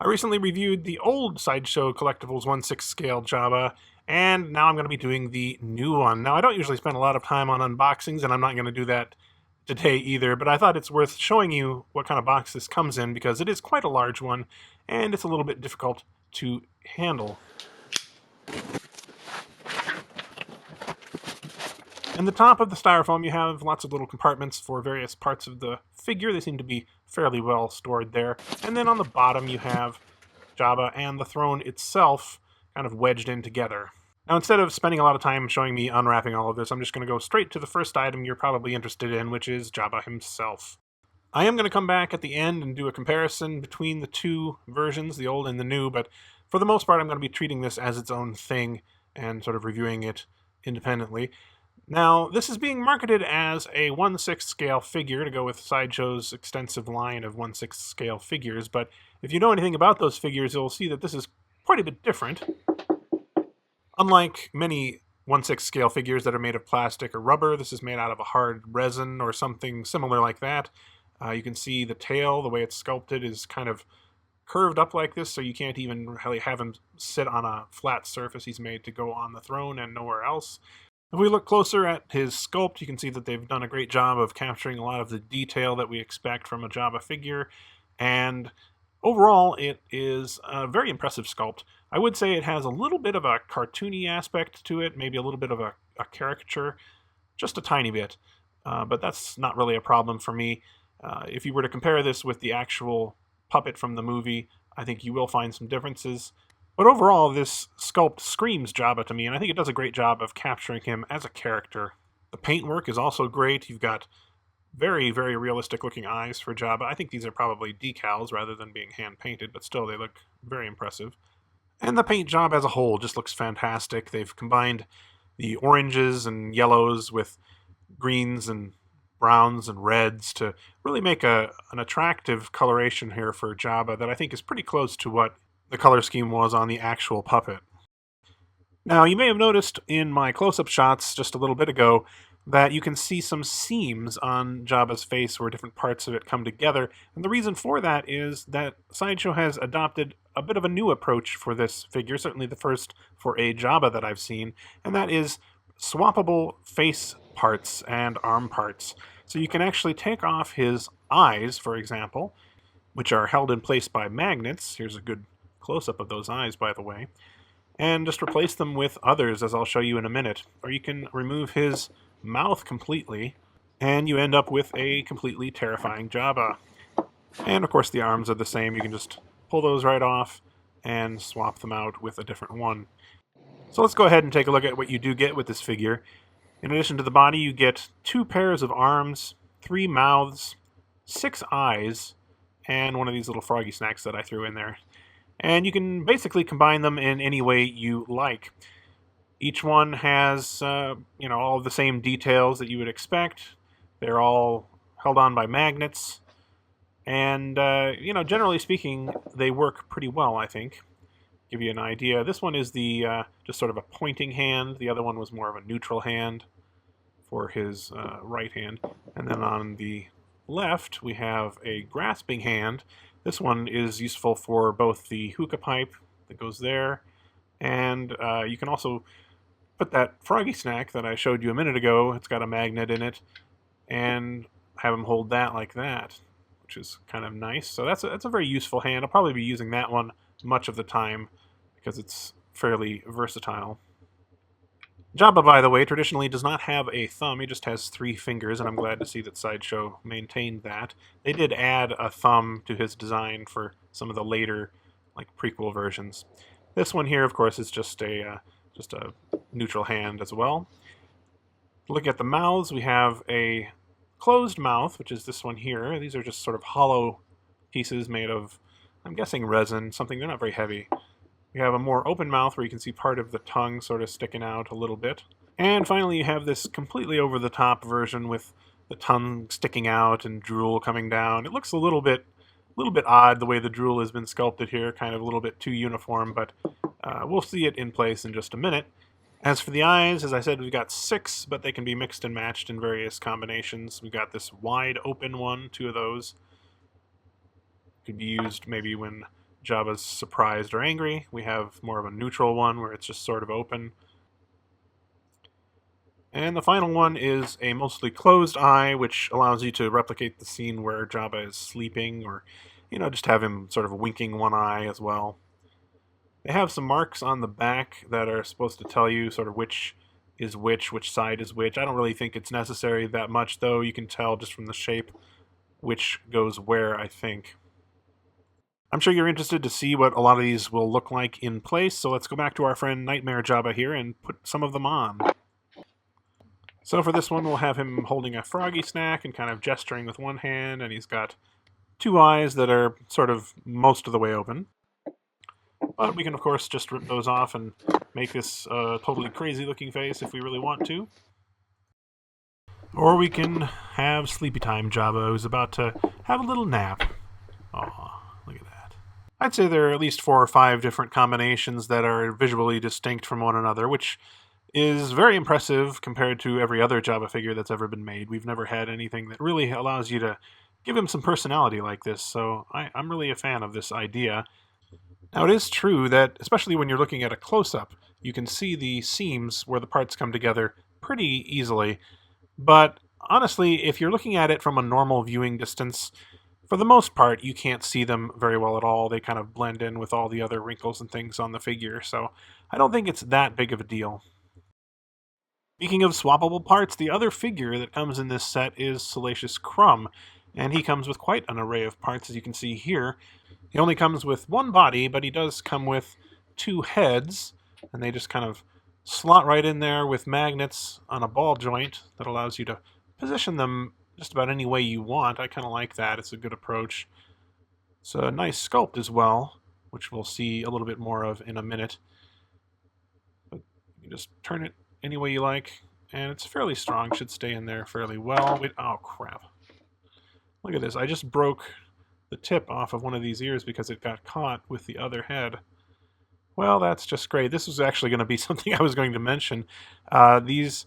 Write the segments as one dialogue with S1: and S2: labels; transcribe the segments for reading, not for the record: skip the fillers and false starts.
S1: I recently reviewed the old Sideshow Collectibles 1/6 scale Jabba, and now I'm going to be doing the new one. Now, I don't usually spend a lot of time on unboxings, and I'm not going to do that today either, but I thought it's worth showing you what kind of box this comes in because it is quite a large one, and it's a little bit difficult to handle. In the top of the styrofoam, you have lots of little compartments for various parts of the figure. They seem to be fairly well stored there. And then on the bottom, you have Jabba and the throne itself kind of wedged in together. Now, instead of spending a lot of time showing me unwrapping all of this, I'm just going to go straight to the first item you're probably interested in, which is Jabba himself. I am going to come back at the end and do a comparison between the two versions, the old and the new, but for the most part, I'm going to be treating this as its own thing and sort of reviewing it independently. Now, this is being marketed as a 1/6 scale figure to go with Sideshow's extensive line of 1/6 scale figures, but if you know anything about those figures, you'll see that this is quite a bit different. Unlike many 1/6 scale figures that are made of plastic or rubber, this is made out of a hard resin or something similar like that. You can see the tail, the way it's sculpted, is kind of curved up like this, so you can't even really have him sit on a flat surface. He's made to go on the throne and nowhere else. If we look closer at his sculpt, you can see that they've done a great job of capturing a lot of the detail that we expect from a Jabba figure, and overall it is a very impressive sculpt. I would say it has a little bit of a cartoony aspect to it, maybe a little bit of a caricature, just a tiny bit, but that's not really a problem for me. If you were to compare this with the actual puppet from the movie, I think you will find some differences. But overall, this sculpt screams Jabba to me, and I think it does a great job of capturing him as a character. The paintwork is also great. You've got very, very realistic looking eyes for Jabba. I think these are probably decals rather than being hand painted, but still they look very impressive. And the paint job as a whole just looks fantastic. They've combined the oranges and yellows with greens and browns and reds to really make an attractive coloration here for Jabba that I think is pretty close to what the color scheme was on the actual puppet. Now, you may have noticed in my close-up shots just a little bit ago that you can see some seams on Jabba's face where different parts of it come together, and the reason for that is that Sideshow has adopted a bit of a new approach for this figure, certainly the first for a Jabba that I've seen, and that is swappable face parts and arm parts. So you can actually take off his eyes, for example, which are held in place by magnets. Here's a good close-up of those eyes, by the way, and just replace them with others, as I'll show you in a minute. Or you can remove his mouth completely, and you end up with a completely terrifying Jabba. And of course the arms are the same. You can just pull those right off and swap them out with a different one. So let's go ahead and take a look at what you do get with this figure. In addition to the body, you get 2 pairs of arms, 3 mouths, 6 eyes, and one of these little froggy snacks that I threw in there. And you can basically combine them in any way you like. Each one has, all the same details that you would expect. They're all held on by magnets. And, generally speaking, they work pretty well, I think. Give you an idea. This one is the just sort of a pointing hand. The other one was more of a neutral hand for his right hand. And then on the left, we have a grasping hand. This one is useful for both the hookah pipe that goes there, and you can also put that froggy snack that I showed you a minute ago. It's got a magnet in it, and have him hold that like that, which is kind of nice. So that's a very useful hand. I'll probably be using that one much of the time because it's fairly versatile. Jabba, by the way, traditionally does not have a thumb. He just has 3 fingers, and I'm glad to see that Sideshow maintained that. They did add a thumb to his design for some of the later, prequel versions. This one here, of course, is just a neutral hand as well. Look at the mouths. We have a closed mouth, which is this one here. These are just sort of hollow pieces made of, I'm guessing, resin, something. They're not very heavy. We have a more open mouth where you can see part of the tongue sort of sticking out a little bit. And finally you have this completely over-the-top version with the tongue sticking out and drool coming down. It looks a little bit odd the way the drool has been sculpted here, kind of a little bit too uniform, but we'll see it in place in just a minute. As for the eyes, as I said, we've got 6, but they can be mixed and matched in various combinations. We've got this wide open one, 2 of those. Could be used maybe when Jabba's surprised or angry. We have more of a neutral one where it's just sort of open. And the final one is a mostly closed eye, which allows you to replicate the scene where Jabba is sleeping, or, just have him sort of winking one eye as well. They have some marks on the back that are supposed to tell you sort of which is which side is which. I don't really think it's necessary that much, though. You can tell just from the shape which goes where, I think. I'm sure you're interested to see what a lot of these will look like in place, so let's go back to our friend Nightmare Jabba here and put some of them on. So for this one, we'll have him holding a froggy snack and kind of gesturing with one hand, and he's got two eyes that are sort of most of the way open. But we can, of course, just rip those off and make this a totally crazy-looking face if we really want to. Or we can have Sleepy Time Jabba, who's about to have a little nap. Aw, look at that. I'd say there are at least 4 or 5 different combinations that are visually distinct from one another, which is very impressive compared to every other Jabba figure that's ever been made. We've never had anything that really allows you to give him some personality like this, so I'm really a fan of this idea. Now, it is true that, especially when you're looking at a close-up, you can see the seams where the parts come together pretty easily. But honestly, if you're looking at it from a normal viewing distance, for the most part, you can't see them very well at all. They kind of blend in with all the other wrinkles and things on the figure, so I don't think it's that big of a deal. Speaking of swappable parts, the other figure that comes in this set is Salacious Crumb, and he comes with quite an array of parts, as you can see here. He only comes with one body, but he does come with 2 heads, and they just kind of slot right in there with magnets on a ball joint that allows you to position them just about any way you want. I kind of like that. It's a good approach. It's a nice sculpt as well, which we'll see a little bit more of in a minute. But you just turn it any way you like, and it's fairly strong. Should stay in there fairly well. Wait, oh, crap. Look at this. I just broke the tip off of one of these ears because it got caught with the other head. Well, that's just great. This was actually going to be something I was going to mention. These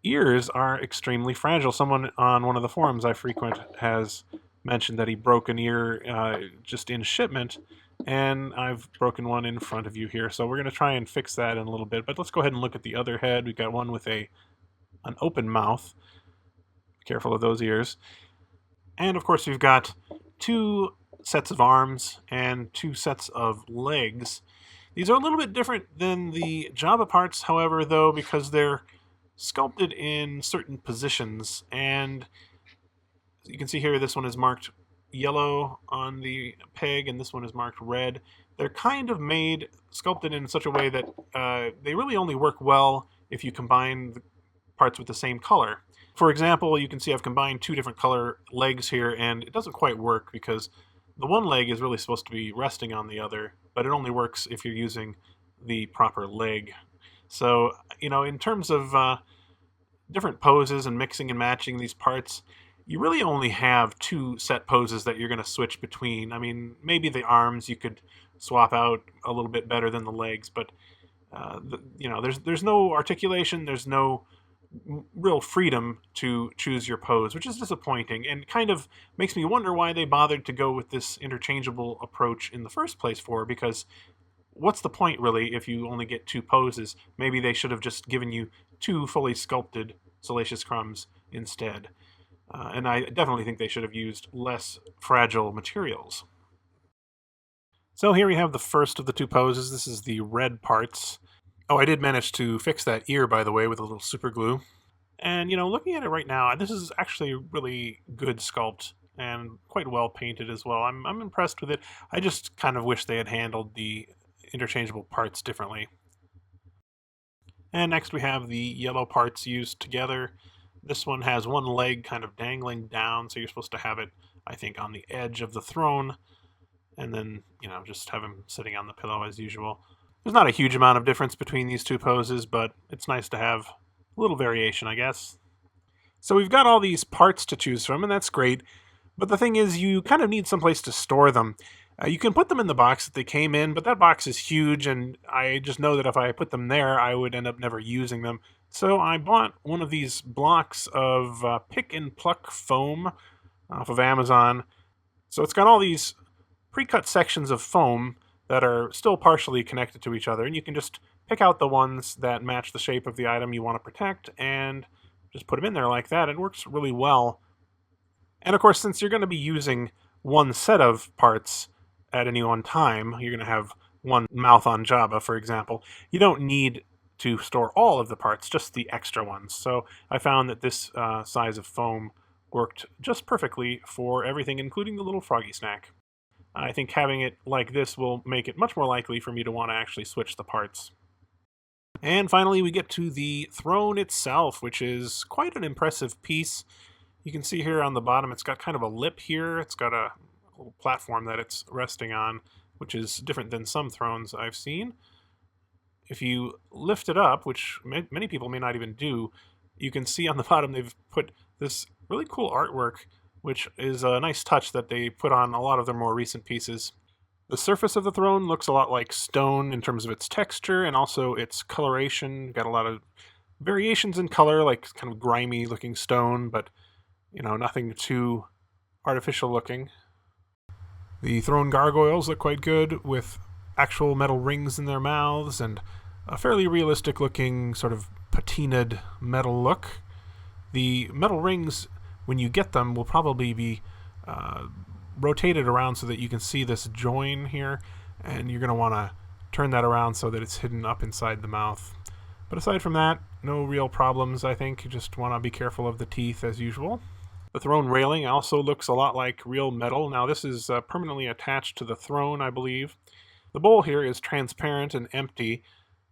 S1: ears are extremely fragile. Someone on one of the forums I frequent has mentioned that he broke an ear just in shipment, and I've broken one in front of you here. So we're going to try and fix that in a little bit. But let's go ahead and look at the other head. We've got one with an open mouth. Be careful of those ears. And of course, we've got 2 sets of arms and 2 sets of legs. These are a little bit different than the Jabba parts, however, though, because they're sculpted in certain positions. And you can see here, this one is marked yellow on the peg, and this one is marked red. They're kind of sculpted in such a way that they really only work well if you combine the parts with the same color. For example, you can see I've combined 2 different color legs here, and it doesn't quite work because the one leg is really supposed to be resting on the other, but it only works if you're using the proper leg. So, in terms of different poses and mixing and matching these parts, you really only have 2 set poses that you're going to switch between. I mean, maybe the arms you could swap out a little bit better than the legs, but there's no articulation, there's no real freedom to choose your pose, which is disappointing and kind of makes me wonder why they bothered to go with this interchangeable approach in the first place because what's the point really if you only get 2 poses? Maybe they should have just given you 2 fully sculpted Salacious Crumbs instead. And I definitely think they should have used less fragile materials. So here we have the first of the 2 poses. This is the red parts. Oh, I did manage to fix that ear, by the way, with a little super glue. And, looking at it right now, this is actually a really good sculpt and quite well painted as well. I'm impressed with it. I just kind of wish they had handled the interchangeable parts differently. And next we have the yellow parts used together. This one has one leg kind of dangling down, so you're supposed to have it, I think, on the edge of the throne. And then, just have him sitting on the pillow as usual. There's not a huge amount of difference between these 2 poses, but it's nice to have a little variation, I guess. So we've got all these parts to choose from, and that's great. But the thing is, you kind of need someplace to store them. You can put them in the box that they came in, but that box is huge, and I just know that if I put them there, I would end up never using them. So I bought one of these blocks of pick and pluck foam off of Amazon. So it's got all these pre-cut sections of foam that are still partially connected to each other, and you can just pick out the ones that match the shape of the item you want to protect and just put them in there like that. It works really well. And of course, since you're going to be using one set of parts at any one time, you're going to have one mouth on Jabba, for example, you don't need to store all of the parts, just the extra ones. So I found that this size of foam worked just perfectly for everything, including the little froggy snack. I think having it like this will make it much more likely for me to want to actually switch the parts. And finally, we get to the throne itself, which is quite an impressive piece. You can see here on the bottom, it's got kind of a lip here. It's got a little platform that it's resting on, which is different than some thrones I've seen. If you lift it up, which many people may not even do, you can see on the bottom they've put this really cool artwork, which is a nice touch that they put on a lot of their more recent pieces. The surface of the throne looks a lot like stone in terms of its texture and also its coloration. Got a lot of variations in color, like kind of grimy looking stone, but nothing too artificial looking. The throne gargoyles look quite good with actual metal rings in their mouths and a fairly realistic looking sort of patinaed metal look. The metal rings, when you get them, will probably be rotated around so that you can see this join here, and you're going to want to turn that around so that it's hidden up inside the mouth. But aside from that, no real problems, I think. You just want to be careful of the teeth as usual. The throne railing also looks a lot like real metal. Now this is permanently attached to the throne, I believe. The bowl here is transparent and empty,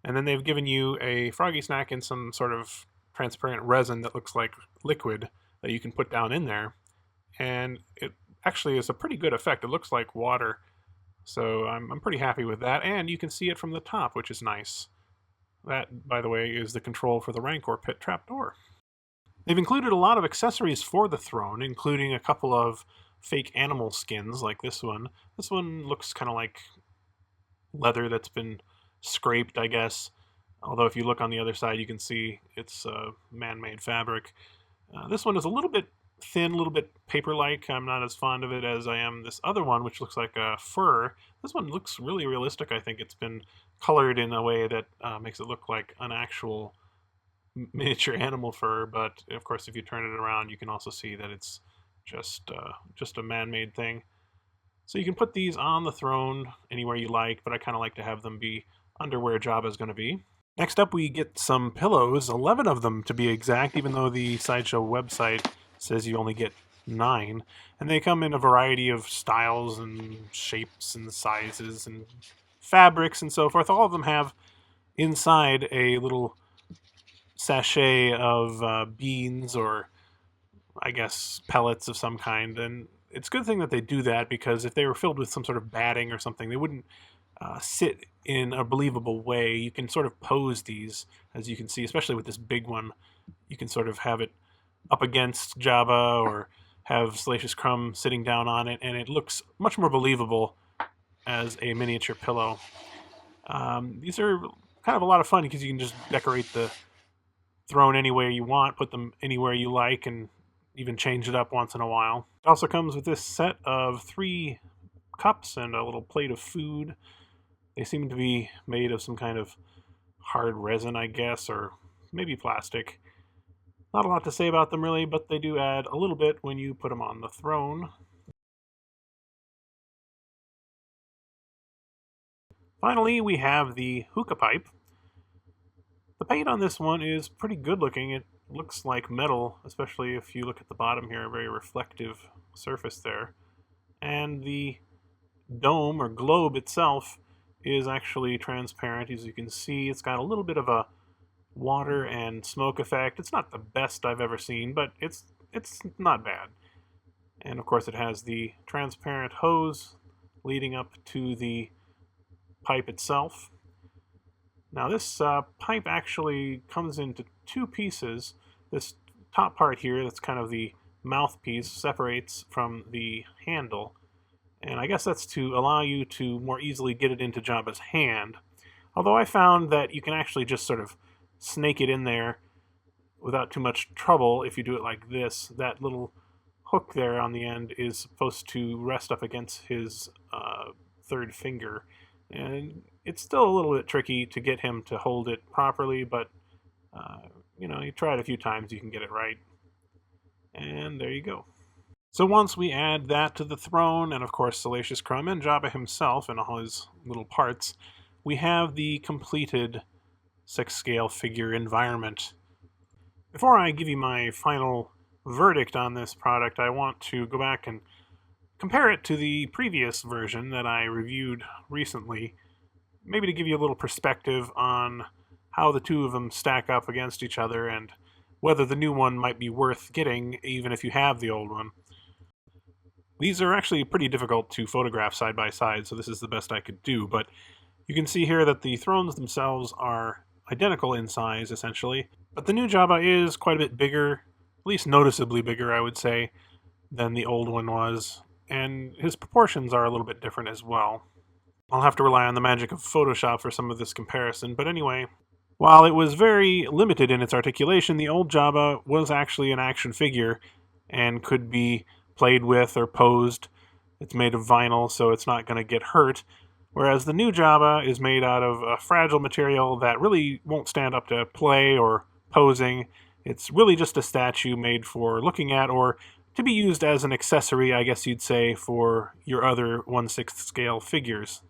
S1: and then they've given you a froggy snack in some sort of transparent resin that looks like liquid that you can put down in there. And it actually is a pretty good effect. It looks like water, so I'm pretty happy with that. And you can see it from the top, which is nice. That, by the way, is the control for the Rancor pit trapdoor. They've included a lot of accessories for the throne, including a couple of fake animal skins like this one. This one looks kind of like leather that's been scraped, I guess. Although if you look on the other side, you can see it's man-made fabric. This one is a little bit thin, a little bit paper-like. I'm not as fond of it as I am this other one, which looks like a fur. This one looks really realistic. I think it's been colored in a way that makes it look like an actual miniature animal fur, but of course if you turn it around you can also see that it's just a man-made thing. So you can put these on the throne anywhere you like, but I kind of like to have them be under where Jabba is going to be. Next up we get some pillows, 11 of them to be exact, even though the Sideshow website says you only get 9. And they come in a variety of styles and shapes and sizes and fabrics and so forth. All of them have inside a little sachet of beans or, I guess, pellets of some kind. And it's a good thing that they do that, because if they were filled with some sort of batting or something, they wouldn't sit in a believable way. You can sort of pose these, as you can see, especially with this big one. You can sort of have it up against Jabba or have Salacious Crumb sitting down on it, and it looks much more believable as a miniature pillow. These are kind of a lot of fun because you can just decorate the throne any way you want, put them anywhere you like, and even change it up once in a while. It also comes with this set of 3 cups and a little plate of food. They seem to be made of some kind of hard resin, I guess, or maybe plastic. Not a lot to say about them really, but they do add a little bit when you put them on the throne. Finally, we have the Hookah Pipe. The paint on this one is pretty good looking. It looks like metal, especially if you look at the bottom here, a very reflective surface there. And the dome or globe itself is actually transparent. As you can see, it's got a little bit of a water and smoke effect. It's not the best I've ever seen, but it's not bad. And of course it has the transparent hose leading up to the pipe itself. Now this pipe actually comes into 2 pieces. This top part here, that's kind of the mouthpiece, separates from the handle. And I guess that's to allow you to more easily get it into Jabba's hand. Although I found that you can actually just sort of snake it in there without too much trouble if you do it like this. That little hook there on the end is supposed to rest up against his 3rd finger, And it's still a little bit tricky to get him to hold it properly, but you try it a few times, you can get it right. And there you go. So once we add that to the throne, and of course Salacious Crumb and Jabba himself and all his little parts, we have the completed 6-scale figure environment. Before I give you my final verdict on this product, I want to go back and compare it to the previous version that I reviewed recently, maybe to give you a little perspective on how the two of them stack up against each other and whether the new one might be worth getting even if you have the old one. These are actually pretty difficult to photograph side by side, so this is the best I could do, but you can see here that the thrones themselves are identical in size, essentially, but the new Jabba is quite a bit bigger, at least noticeably bigger, I would say, than the old one was, and his proportions are a little bit different as well. I'll have to rely on the magic of Photoshop for some of this comparison, but anyway, while it was very limited in its articulation, the old Jabba was actually an action figure and could be played with or posed. It's made of vinyl, so it's not going to get hurt, whereas the new Jabba is made out of a fragile material that really won't stand up to play or posing. It's really just a statue made for looking at or to be used as an accessory, I guess you'd say, for your other 1/6 scale figures.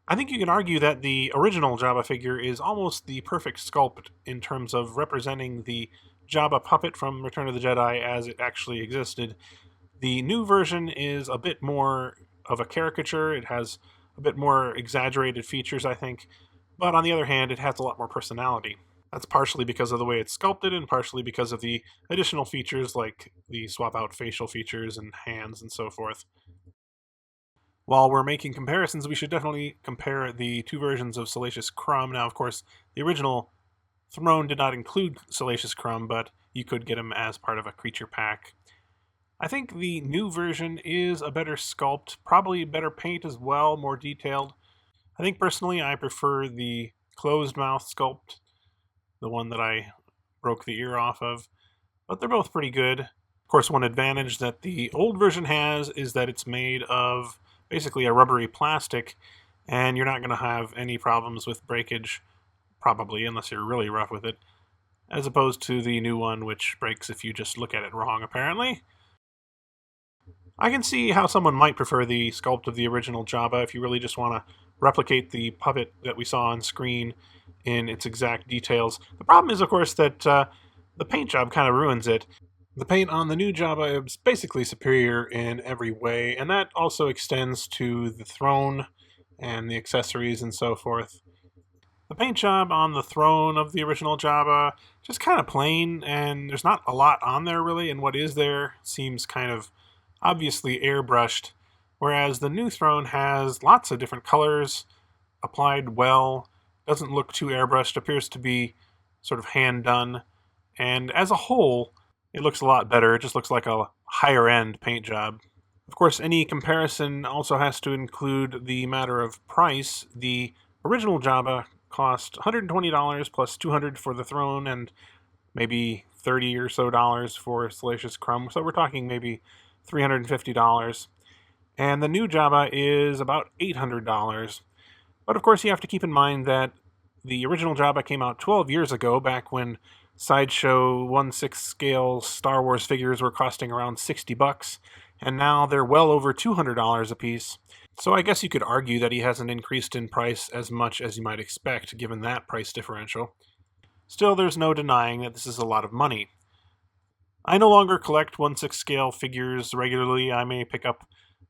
S1: I think you can argue that the original Jabba figure is almost the perfect sculpt in terms of representing the Jabba puppet from Return of the Jedi as it actually existed. The new version is a bit more of a caricature. It has a bit more exaggerated features, I think, but on the other hand, it has a lot more personality. That's partially because of the way it's sculpted and partially because of the additional features like the swap out facial features and hands and so forth. While we're making comparisons, we should definitely compare the two versions of Salacious Crumb. Now, of course, the original throne did not include Salacious Crumb, but you could get him as part of a creature pack. I think the new version is a better sculpt, probably better paint as well, more detailed. I think personally I prefer the closed mouth sculpt, the one that I broke the ear off of, but they're both pretty good. Of course, one advantage that the old version has is that it's made of basically a rubbery plastic, and you're not going to have any problems with breakage, probably, unless you're really rough with it, as opposed to the new one, which breaks if you just look at it wrong, apparently. I can see how someone might prefer the sculpt of the original Jabba if you really just want to replicate the puppet that we saw on screen in its exact details. The problem is, of course, that the paint job kind of ruins it. The paint on the new Jabba is basically superior in every way, and that also extends to the throne and the accessories and so forth. The paint job on the throne of the original Jabba just kind of plain, and there's not a lot on there really, and what is there seems kind of obviously airbrushed, whereas the new throne has lots of different colors applied well, doesn't look too airbrushed, appears to be sort of hand done, and as a whole, it looks a lot better. It just looks like a higher end paint job. Of course, any comparison also has to include the matter of price. The original Jabba cost $120 plus $200 for the throne and maybe $30 or so for Salacious Crumb. So we're talking maybe $350. And the new Jabba is about $800. But of course, you have to keep in mind that the original Jabba came out 12 years ago, back when Sideshow 1/6 scale Star Wars figures were costing around $60, and now they're well over $200 a piece. So I guess you could argue that he hasn't increased in price as much as you might expect, given that price differential. Still, there's no denying that this is a lot of money. I no longer collect 1/6 scale figures regularly. I may pick up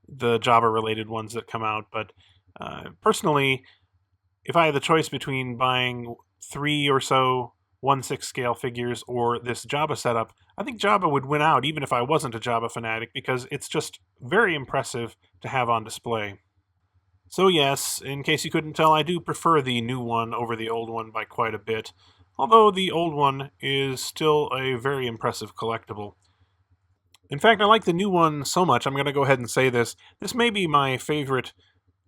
S1: the Jabba-related ones that come out, but personally, if I had the choice between buying 3 or so 1/6 scale figures or this Jabba setup, I think Jabba would win out even if I wasn't a Jabba fanatic, because it's just very impressive to have on display. So yes, in case you couldn't tell, I do prefer the new one over the old one by quite a bit, although the old one is still a very impressive collectible. In fact, I like the new one so much, I'm going to go ahead and say this. This may be my favorite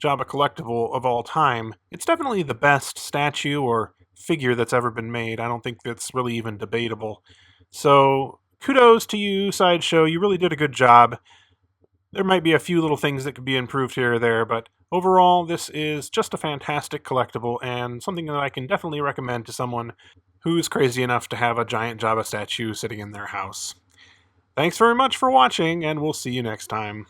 S1: Jabba collectible of all time. It's definitely the best statue or figure that's ever been made. I don't think that's really even debatable. So, kudos to you, Sideshow. You really did a good job. There might be a few little things that could be improved here or there, but Overall, this is just a fantastic collectible and something that I can definitely recommend to someone who's crazy enough to have a giant Jabba statue sitting in their house. Thanks very much for watching, and we'll see you next time.